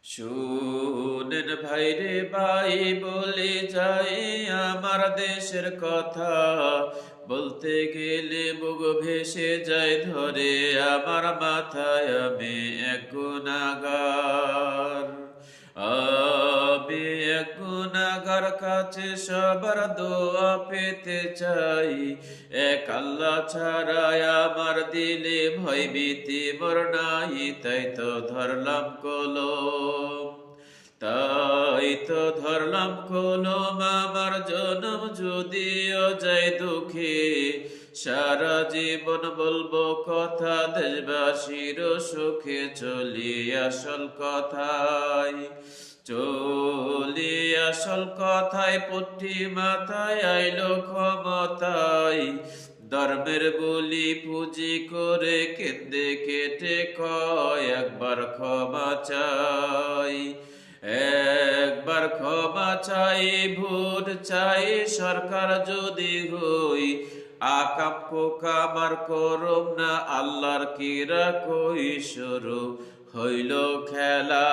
শুনেন ভাইরে ভাই বলে যাই আমার দেশের কথা, বলতে গেলে বুক ভেসে যায় ধরে আমার মাথায়। আমি এক গুনাহগার, আমি এক গুনাহগার, কাছে সবার দোয়া পেতে চাই। এক আল্লাহ ছাড়া আমার দিলে ভয় ভীতি মোর নাই, তাই তো ধরলাম কলম, তাই তো ধরলাম কলম। আমার জনম যদিও যায় দুঃখে, সারা জীবন বলবো কথা দেশবাসীর সুখে। চলি আসল কথায়, চলি আসল কথায়, পট্টি মাথায় আইলো ক্ষমতায়। ধর্মের বলি পুঁজি করে কেঁদে কেটে কয় একবার ক্ষমা চাই, একবার ক্ষমা চাই। ভোট চাই সরকার যদি হই, আকাম কোকাম আর করম না, আল্লাহর কিরা কই শুরু হইল খেলা।